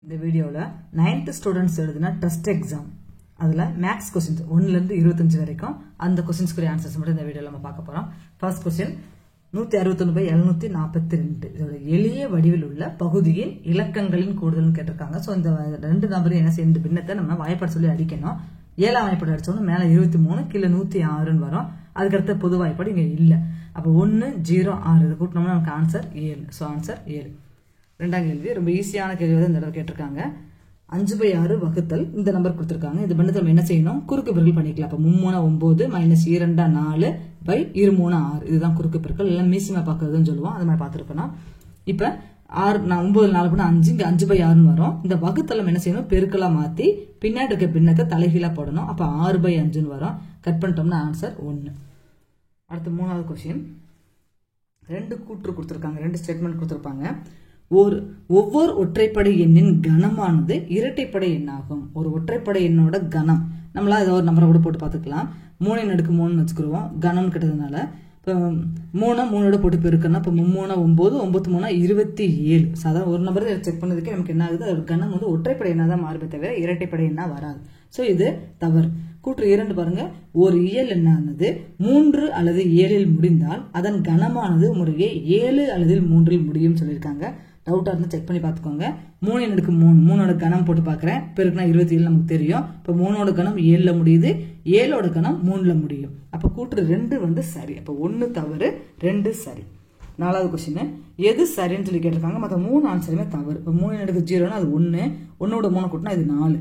இந்த வீடியோல 9th students எழுதின டெஸ்ட் எக்ஸாம் அதுல மேக்ஸ் क्वेश्चंस 1 ல இருந்து 25 வரைக்கும் அந்த क्वेश्चंसக்கு ஆன்சர்ஸ் மட்டும் இந்த வீடியோல நம்ம பார்க்க போறோம். ஃபர்ஸ்ட் क्वेश्चन 161/742 இதோட எளிய வடிவில் உள்ள பகுதியின் இலக்கங்களின் கூடுதல்னு கேட்டிருக்காங்க. சோ இந்த ரெண்டு நம்பரும் என்ன சேர்ந்து பின்னத்தை நம்ம வாய்ப்பாடு சொல்லி அடிக்கணும். ஏழாம் வாய்ப்பாடு அடிச்சோம்னா மேல 23 கீழ 106ன்னு வரும். அதுக்கு அடுத்த பொது வாய்ப்பாடு இங்க இல்ல. அப்ப 1 0 6 இது கூட்டினோம்னா நமக்கு ஆன்சர் 7. So answer 7. ரெண்டாம் கேள்வி ரொம்ப ஈஸியான கேள்வி தான் இந்த தடவை கேட்டிருக்காங்க. 5/6 வகுத்தல் இந்த நம்பர் கொடுத்திருக்காங்க. இந்த பண்ணத்தை நம்ம என்ன செய்யணும், குறுக்கு பெருக்கல் பண்ணிக்கலாம். அப்ப 3 9 -2 4 2 3 6 இதுதான் குறுக்கு பெருக்கல். எல்லாம் மீசிமா பாக்குறதுன்னு சொல்லுவோம். அது மாதிரி பார்த்திருக்கணும். இப்ப 9 4 5 இங்க 5/6 வரும். இந்த வகுத்தல் நம்ம என்ன செய்யணும், பெருக்கலா மாத்தி பின்னாடி இருக்க பின்னத்தை தலைகீழா போடணும். அப்ப 6/5 வரும். கட் பண்ணிட்டோம்னா ஆன்சர் 1. அடுத்து மூணாவது क्वेश्चन. ரெண்டு கூற்று கொடுத்திருக்காங்க, ரெண்டு ஸ்டேட்மெண்ட் கொடுத்திருப்பாங்க. ஒவ்வொரு ஒற்றைப்படை எண்ணின் கணமானது இரட்டைப்படை எண்ணாகும். ஒரு ஒற்றைப்படை எண்ணோட கணம் நம்மளா ஏதோ ஒரு நம்பரை கூட போட்டு பார்த்துக்கலாம். 3 வச்சுக்கிறோம் கணம் கிட்டதுனால. இப்போ 3 போட்டு பெருக்கணும். இப்போ 3 9 9 27. சாதாரண ஒரு நம்பரை செக் பண்ணதுக்கே நமக்கு என்ன ஆகுது, அது கணம் வந்து ஒற்றைப்படை எண்ணா தான் மாறுமே தவிர இரட்டைப்படை எண்ணா வராது. ஸோ இது தவறு. கூற்று 2 பாருங்க, ஒரு இயல் எண்ணானது 3 அல்லது 7 முடிந்தால் அதன் கணமானது முறையே 7 அல்லது 3 முடியும் சொல்லியிருக்காங்க. டவுட்டா இருந்தா செக் பண்ணி பாத்துக்கோங்க. 3 3ஓட கணம் போட்டு பாக்குறேன். பெருக்குனா 27 நமக்கு தெரியும். இப்ப 3ஓட கணம் 7ல முடியுது, 7ஓட கணம் 3ல முடியும். அப்ப கூற்று 2 வந்து சரி. அப்ப 1 தவறு 2 சரி. நாலாவது क्वेश्चन, எது சரின்னு சொல்லி கேட்டிருக்காங்க. மற்ற 3 ஆன்சருமே தவறு. இப்ப 3 0னா அது 1, 1ஓட 3 கூட்டினா இது 4.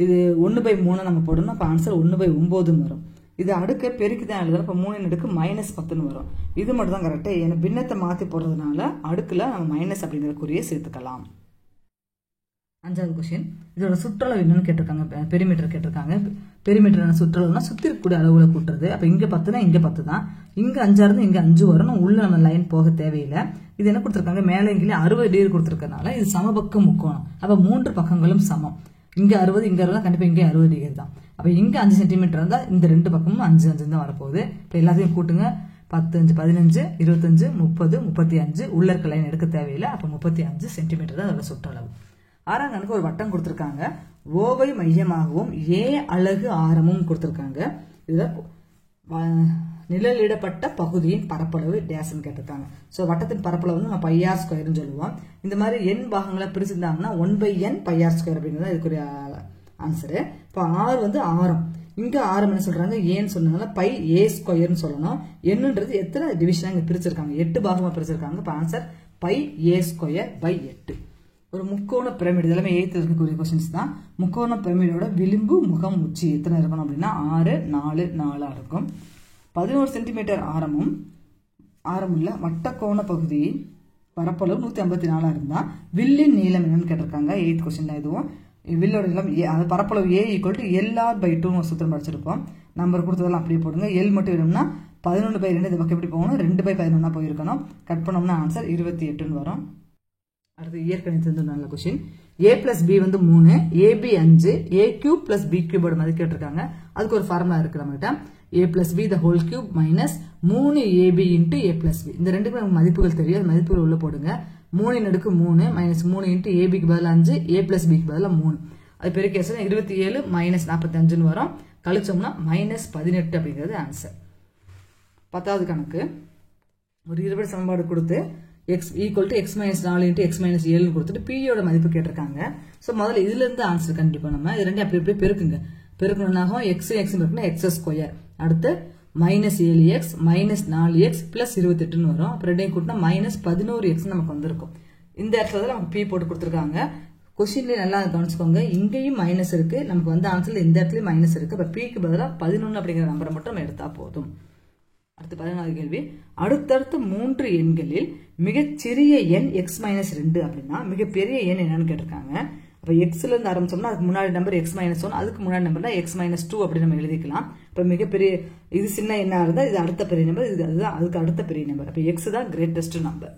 இது 1/3 நம்ம போடணும். அப்ப ஆன்சர் 1/9 வரும். இது அடுக்க பெருக்கி தான் எழுதுறோம். இப்போ 3 -10 வரும். இது மட்டும் தான் கரெக்ட். ஏன்னா பின்னத்தை மாற்றி போடுறதுனால அடுக்குல நம்ம மைனஸ் அப்படிங்கிற குறியை சேர்த்துக்கலாம். அஞ்சாவது क्वेश्चन, இதோட சுற்றளவு என்னன்னு கேட்டிருக்காங்க. பெரிமீட்டர் கேட்டிருக்காங்க. பெரிமீட்டர் சுற்றளவுனா சுத்தி இருக்கக்கூடிய அளவுல கூட்டுறது. அப்ப இங்க 10னா இங்க 10 தான். இங்க 5 இருந்து இங்க 5 வரணும். உள்ள நம்ம லைன் போக தேவையில்லை. இது என்ன கொடுத்திருக்காங்க, மேலே இங்கே 60 டிகிரி கொடுத்திருக்கனால இது சமபக்க முக்கோணம். அப்ப 3 பக்கங்களும் சமம். இங்க 60 இங்க 60 கண்டிப்பா இங்க 60 டிகிரி தான். அப்ப இங்க 5 சென்டிமீட்டர் இருந்தா இந்த ரெண்டு பக்கமும் 5 5 தான் வரப்போகுது. இப்ப எல்லாத்தையும் கூட்டுங்க. 10 5 15 25 30 35. உள்ள இருக்க லைன் எடுக்க தேவையில்லை. அப்ப 35 சென்டிமீட்டர் தான் அதோட சுற்றளவு. ஆறாம் கணக்கு ஒரு வட்டம் கொடுத்திருக்காங்க. ஓவை மையமாகவும் ஏ அலகு ஆரமும் கொடுத்திருக்காங்க. இதுல நிழலிடப்பட்ட பகுதியின் பரப்பளவு டேஸ்ன்னு கேட்டிருக்காங்க. சோ வட்டத்தின் பரப்பளவு வந்து நம்ம πr ஸ்கொயர்னு சொல்லுவோம். இந்த மாதிரி n பாகங்களை பிரிச்சிருந்தாங்கன்னா 1/n πr ஸ்கொயர் அப்படிங்கிறது இதுக்குரிய ஆன்சரு. இப்போ r வந்து ஆரம். இங்க ஆரம் என்ன சொல்றாங்க, ஏன்னு சொன்னதுனால πa ஸ்கொயர்னு சொல்லணும். என்னன்றது எத்தனை டிவிஷனா இங்க பிரிச்சிருக்காங்க, 8 பாகமா பிரிச்சிருக்காங்க. இப்போ ஆன்சர் πa ஸ்கொயர் பை 8. ஒரு முக்கோண பிரமிடு, இதெல்லாமே 8th இருக்கக்கூடிய கொஸ்டின்ஸ் தான். முக்கோண பிரமிடோட விளிம்பு முகம் உச்சி எத்தனை இருக்கணும் அப்படின்னா 6 4 4 இருக்கும். 11 சென்டிமீட்டர் ஆரமுள்ள வட்டக்கோண பகுதி பரப்பளவு 154 இருந்தா வில்லின் நீளம் என்னன்னு கேட்டிருக்காங்க. 8th கொஸ்டின் தான் இதுவும். வில்லோட நீளம் பரப்பளவு a = LR/2 சூத்திரம் படிச்சிருப்போம். நம்பர் கொடுத்ததெல்லாம் அப்படியே போடுங்க. எல் மட்டும் வேணும்னா 11/2 இந்த பக்கம் எப்படி போகணும், 2/11 போயிருக்கணும். கட் பண்ணோம்னா ஆன்சர் 28 வரும். அடுத்து இயற்கணிதம் நல்ல கொஸ்டின். a + b வந்து 3, ab 5, a³ + b³ மாதிரி கேட்டிருக்காங்க. அதுக்கு ஒரு ஃபார்முலா இருக்கு நம்மகிட்ட. a + b the whole cube minus 3ab × a + b. இந்த ரெண்டுக்கும் நமக்கு மதிப்புகள் தெரியும். மதிப்புகள் உள்ள போடுங்க. 3 - 3 - 3 × ab க்கு பதிலா 5, a + b க்கு பதிலா 3. அது பெருக்கி 27 - 45 வரும். கழிச்சோம்னா -18 அப்படிங்கிறது ஆன்சர். 10வது கணக்கு ஒரு இருபடி சமன்பாடு கொடுத்து x = x - 4 × x - 7 கொடுத்துட்டு p யோட மதிப்பு கேட்டிருக்காங்க. சோ முதல்ல இதுல இருந்து ஆன்சர் கண்டிப்பா நம்ம இது ரெண்டையும் அப்படி பெருக்குங்க. பெருக்கணும்னாகும் x பெருக்குனா x². அடுத்து -7x - 4x + 28 வரும். அப்புறம் ரெண்டையும் கூட்டினா -11x நமக்கு வந்திருக்கும். இந்த இடத்துல தான் நமக்கு p போட்டு கொடுத்துருக்காங்க. கொஸ்டின்ல நல்லா கவனிச்சுக்கோங்க. இங்கேயும் மைனஸ் இருக்கு, நமக்கு வந்து ஆன்சர்ல இந்த இடத்துலயும் மைனஸ் இருக்கு. அப்ப p க்கு பதிலா 11 அப்படிங்கிற நம்பரை மட்டும் நம்ம எடுத்தா போதும். அடுத்து 14வது கேள்வி. அடுத்தடுத்த 3 எண்களில் மிகச்சிறிய எண் x - 2 அப்படின்னா மிகப்பெரிய எண் என்னன்னு கேட்டிருக்காங்க. அப்ப எக்ஸ்ல இருந்து ஆரம்பிச்சோம்னா அதுக்கு முன்னாடி நம்பர் x - 1, அதுக்கு முன்னாடி நம்பர்னா x - 2 அப்படி நம்ம எழுதிக்கலாம். இப்ப மிகப்பெரிய இது சின்ன எண்ணா இருந்தா இது அடுத்த பெரிய நம்பர், இது அதுதான் அதுக்கு அடுத்த பெரிய நம்பர். அப்ப x தான் கிரேட்டஸ்ட் நம்பர்.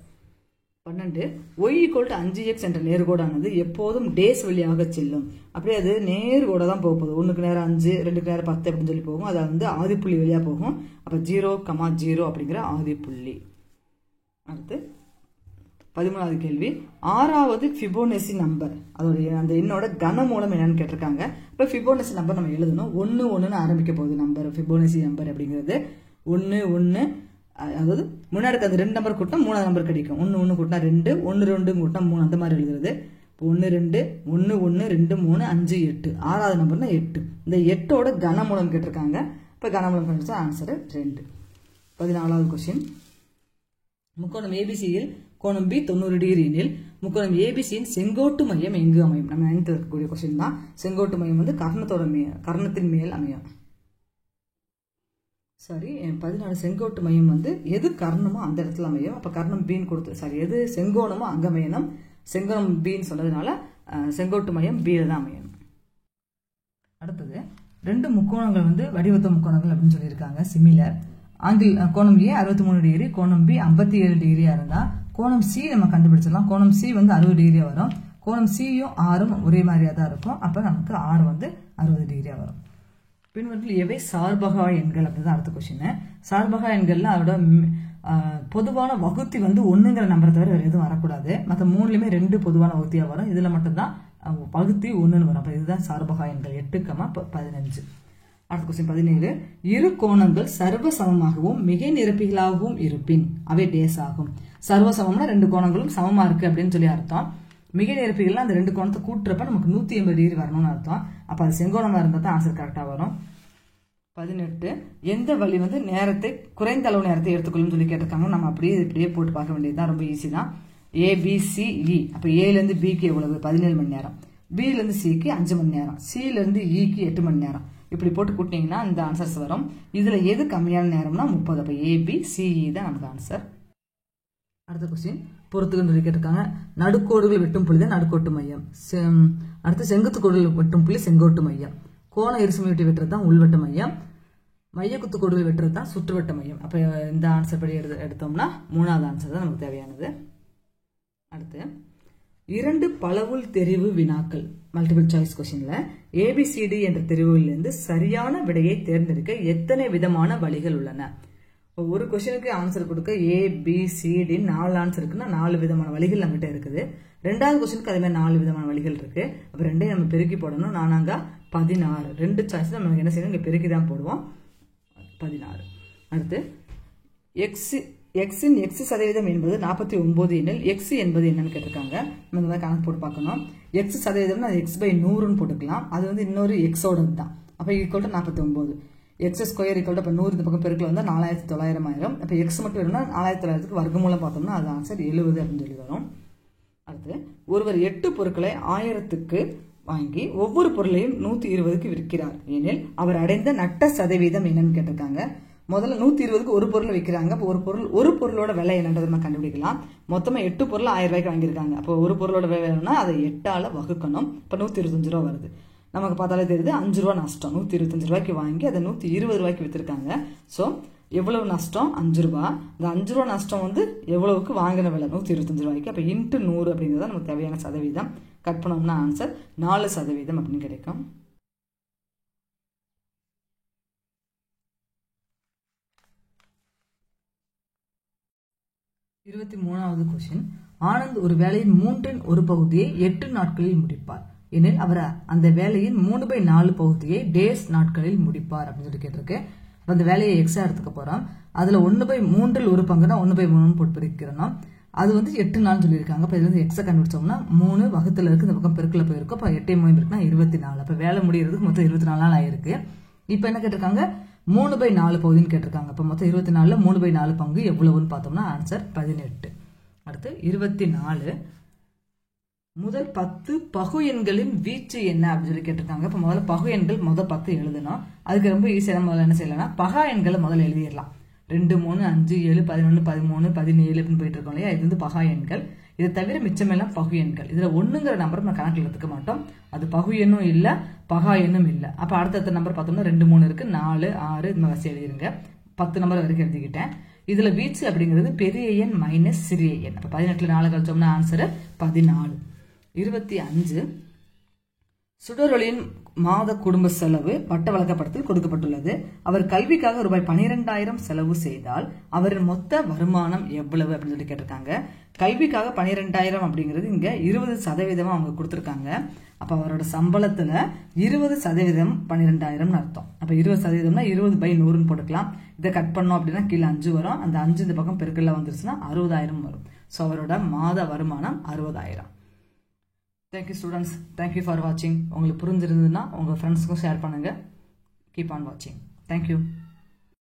12 y = 5x என்ற நேர்கோடானது எப்போதும் டேஸ் வழியாக செல்லும். அப்படியே அது நேர்கோட தான் போக போகுது. 1க்கு நேரம் 5 2க்கு நேரம் 10 அப்படின்னு சொல்லி போகும். அது வந்து ஆதிப்புள்ளி வழியா போகும். அப்ப 0, 0 அப்படிங்கிற ஆதிப்புள்ளி. அடுத்து 13வது கேள்வி, 6வது ஃபிபோனசி நம்பர் அதோடைய அந்த எண்ணோட கனமூலம் என்னன்னு கேட்டிருக்காங்க. இப்போ ஃபிபோனசி நம்பர் நம்ம எழுதணும். 1 1ன்னு ஆரம்பிக்க போகுது நம்பர். ஃபிபோனசி நம்பர் அப்படிங்கிறது 1 1, அதாவது முன்னாடி அந்த 2 நம்பர் கூட்டினா 3வது நம்பர் கிடைக்கும். 1 1 கூட்டினா 2, 1 2 கூட்டினா 3, அந்த மாதிரி எழுதுறது. 1 2 1 1 2 3 5 8, 6வது நம்பர்னா 8. இந்த 8ஓட கனமூலம் கேட்டிருக்காங்க. இப்போ கனமூலம் கண்டுபிடிச்சா ஆன்சர் 2. 14வது கொஸ்டின், முக்கோணம் ஏபிசியில் கோணம் பி 90 டிகிரி எனில் முக்கோணம் ஏபிசியின் செங்கோட்டு மையம் எங்கு அமையும்? நம்ம நினைத்து இருக்கக்கூடிய கொஸ்டின் தான். செங்கோட்டு மையம் வந்து கர்ணத்தின் மேல் அமையும். சரி, 14 செங்கோட்டு மையம் வந்து எது கர்ணமோ அந்த இடத்துல அமையும். அப்ப கர்ணம் பின்னு கொடுத்து எது செங்கோணமோ அங்க அமையணும். செங்கோணம் பின்னு சொன்னதுனால செங்கோட்டு மையம் பியில தான் அமையணும். அடுத்தது 2 முக்கோணங்கள் வந்து வடிவத்த முக்கோணங்கள் அப்படின்னு சொல்லியிருக்காங்க. சிமிலர் ஆங்கிள் கோணம் ஏ 63 டிகிரி, கோணம் பி 57 டிகிரியா இருந்தா கோணம் சி நம்ம கண்டுபிடிச்சிடலாம். கோணம் சி வந்து 60 டிகிரியா வரும். கோணம் சியும் ஆரும் ஒரே மாதிரியா தான் இருக்கும். அப்ப நமக்கு ஆர் வந்து 60 டிகிரியா வரும். பின்வற்றில் எவை சார்பகா எண்கள் அப்படிதான் அடுத்த கொஸ்டின். சார்பகா எண்கள்ல அதோட பொதுவான வகுத்தி வந்து 1ங்கிற நம்பரை தவிர வேற எதுவும் வரக்கூடாது. மற்ற 3லயுமே 2 பொதுவான வகுத்தியா வரும். இதுல மட்டும்தான் வகுத்தி 1ன்னு வரும். அப்ப இதுதான் சார்பகா எண்கள். 8,15. அடுத்த கொஸ்டின் 17, இரு கோணங்கள் சர்வ சமமாகவும் மிகை நிரப்பிகளாகவும் இருப்பின் அவை டேஸ் ஆகும். சர்வ சமம்னா 2 கோணங்களும் சமமா இருக்கு அப்படின்னு சொல்லி அர்த்தம். மிகை நிரப்பிகள்லாம் அந்த 2 கோணத்தை கூட்டுறப்ப நமக்கு 180 டிகிரி வரணும்னு அர்த்தம். அப்ப அது செங்கோணமா இருந்தா தான் ஆன்சர் கரெக்டா வரும். 18, எந்த வழி வந்து நேரத்தை குறைந்த அளவு நேரத்தை எடுத்துக்கொள்ளும் சொல்லி கேட்டிருக்காங்க. நம்ம இப்படியே போட்டு பார்க்க வேண்டியதுதான். ரொம்ப ஈஸி தான். ABCE. அப்ப ஏல இருந்து பிக்கு எவ்வளவு? 17 மணி நேரம். பில இருந்து சிக்கு 5 மணி நேரம். சில இருந்து இக்கு 8 மணி நேரம். இப்படி போட்டு கூட்டினீங்கன்னா இந்த ஆன்சர்ஸ் வரும். இதுல எது கம்மியான நேரம்னா 30. அப்ப ABCE தான் நமக்கு ஆன்சர். அடுத்த கொஸ்டின் பொறுத்துக்கு கேட்டிருக்காங்க. நடுக்கோடுகள் வெட்டும் புள்ளி தான் நடுக்கோட்டு மையம். அடுத்து செங்குத்து கோடுகள் வெட்டும் புள்ளி செங்கோட்டு மையம். கோண இருசுமை வெட்டி வெட்டுறது தான் உள்வட்ட மையம். மைய குத்து கோடுகள் வெட்டுறது தான் சுற்றுவட்ட மையம். அப்ப இந்த ஆன்சர் படி எடுத்தோம்னா 3வது ஆன்சர் தான் நமக்கு தேவையானது. அடுத்து 2 பலவுள் தெரிவு வினாக்கள் மல்டிபிள் சாய்ஸ் கொஸ்டின்ல ABCD என்ற தெரிவுகளிலிருந்து சரியான விடையை தேர்ந்தெடுக்க எத்தனை விதமான வழிகள் உள்ளன? ஒரு கொஸ்டினுக்கு ஆன்சர் கொடுக்க ABCD 4 ஆன்சர் இருக்குன்னா 4 விதமான வழிகள் நம்மகிட்ட இருக்குது. 2வது கொஸ்டினுக்கு அதே மாதிரி 4 விதமான வழிகள் இருக்கு. அப்ப 2ஐயும் நம்ம பெருக்கி போடணும். 4 16. 2 சாய்ஸ் நம்ம என்ன செய்யணும்? இங்க பெருக்கி தான் போடுவோம். 16. அடுத்து எக்ஸின் X சதவீதம் என்பது 49 எனில் X என்பது என்னன்னு கேட்டிருக்காங்க. நம்ம இந்த மாதிரி கணக்கு போட்டு பார்க்கணும். X சதவீதம்னா X/100ன்னு போட்டுக்கலாம். அது வந்து இன்னொரு Xோட தான். அப்ப equal to 49. X² equal to 100 இந்த பக்கம் பெருக்கல வந்தா 4900 ஆயிரும். அப்ப X மட்டும் வேணும்னா 4900க்கு வர்க்கமூலம் பார்த்தோம்னா அது ஆன்சர் 70 அப்படின்னு சொல்லி வரும். அடுத்து ஒருவர் 8 பொருட்களை 1000க்கு வாங்கி ஒவ்வொரு பொருளையும் 120க்கு விற்கிறார் எனில் அவர் அடைந்த நட்ட சதவீதம் என்னன்னு கேட்டிருக்காங்க. முதல்ல 120க்கு ஒரு பொருள் விற்கிறாங்க. அப்போ ஒரு பொருளோட விலை என்னன்றது நம்ம கண்டுபிடிக்கலாம். மொத்தமா 8 பொருள் 1000 ரூபாய்க்கு வாங்கியிருக்காங்க. அப்போ ஒரு பொருளோட விலை வேணும்னா அதை 8ஆல வகுக்கணும். இப்ப 125 ரூபா வருது. நமக்கு பார்த்தாலே தெரியுது 5 ரூபா நஷ்டம். 125 ரூபாய்க்கு வாங்கி அதை 120 ரூபாய்க்கு வித்திருக்காங்க. சோ எவ்வளவு நஷ்டம்? 5 ரூபா. இந்த 5 ரூபா நஷ்டம் வந்து எவ்வளவுக்கு வாங்கின விலை? 125 ரூபாய்க்கு. அப்ப இன்ட்டு 100 அப்படிங்கிறது நமக்கு தேவையான சதவீதம். கட் பண்ணோம்னா ஆன்சர் 4% அப்படின்னு கிடைக்கும். இருபத்தி 3வது கொஸ்டின், ஆனந்த் ஒரு வேலையின் 3இன் ஒரு பகுதியை 8 நாட்களில் முடிப்பார் எனில் அவர் அந்த வேலையின் 3/4 பகுதியை டேஸ் நாட்களில் முடிப்பார் அப்படின்னு சொல்லி கேட்டிருக்கு. அந்த வேலையை எக்ஸா எடுத்துக்க போறோம். அதுல 1/3 ஒரு பங்குனா 1/3 போட்டு பிரிக்கிறோம். அது வந்து 8 நாள் சொல்லியிருக்காங்க. அப்ப இதுல இருந்து எக்ஸா கண்டுபிடிச்சோம்னா 3 வகுத்துல இருக்கு, இந்த பக்கம் பெருக்கல போயிருக்கும். அப்ப 8 3 இருக்குன்னா 24. அப்ப வேலை முடியறதுக்கு மொத்தம் 24 நாள் ஆயிருக்கு. இப்ப என்ன கேட்டிருக்காங்க? 3/4 பகுதின்னு கேட்டிருக்காங்க. அப்ப மொத்தம் 24ல 3/4 பங்கு எவ்வளவுன்னு பார்த்தோம்னா ஆன்சர் 18. அடுத்து 24, முதல் 10 பகு எண்களின் வீச்சு என்ன அப்படின்னு சொல்லி கேட்டிருக்காங்க. இப்ப முதல்ல பகு எண்கள் முதல் 10 எழுதணும். அதுக்கு ரொம்ப ஈஸியா முதல்ல என்ன செய்யலாம்னா பகா எண்களை முதல்ல எழுதிடலாம். 2 3 5 7 11 13 17 அப்படின்னு போயிட்டு இருக்கோம் இல்லையா? இது வந்து பகா எண்கள். இதை தவிர மிச்சமெல்லாம் பகு எண்கள். இதுல 1ங்கிற நம்பர் நம்ம கணக்கில் எடுத்துக்க மாட்டோம். அது பகு எண்ணும் இல்ல, பகா எண்ணும் இல்ல. அப்ப அடுத்த நம்பர் பார்த்தோம்னா 2 3 இருக்கு, 4 6 இந்த வரிசை எழுதிருங்க. 10 நம்பர் வரைக்கும் எழுதிக்கிட்டேன். இதுல வீச்சு அப்படிங்கிறது பெரிய எண் மைனஸ் சிறிய எண். அப்ப 18ல 4 கழிச்சோம்னா ஆன்சர் 14. 25, சுடரொளியின் மாத குடும்ப செலவு வட்ட வழக்கப்படத்தில் கொடுக்கப்பட்டுள்ளது. அவர் கல்விக்காக ரூபாய் 12,000 செலவு செய்தால் அவரின் மொத்த வருமானம் எவ்வளவு அப்படின்னு சொல்லி கேட்டிருக்காங்க. கல்விக்காக 12,000 அப்படிங்கிறது இங்க 20% அவங்க கொடுத்துருக்காங்க. அப்ப அவரோட சம்பளத்துல 20% 12,000 அர்த்தம். அப்ப 20%னா 20/100 போட்டுக்கலாம். இதை கட் பண்ணோம் அப்படின்னா கீழே 5 வரும். அந்த 5 இந்த பக்கம் பெருக்கல்ல வந்துருச்சுன்னா 60,000 வரும். ஸோ அவரோட மாத வருமானம் 60,000. தேங்க்யூ ஸ்டூடெண்ட்ஸ், தேங்க்யூ ஃபார் வாட்சிங். உங்களுக்கு புரிஞ்சிருந்ததுன்னா உங்கள் ஃப்ரெண்ட்ஸ்க்கும் ஷேர் பண்ணுங்கள். கீப் ஆன் வாட்சிங். தேங்க்யூ.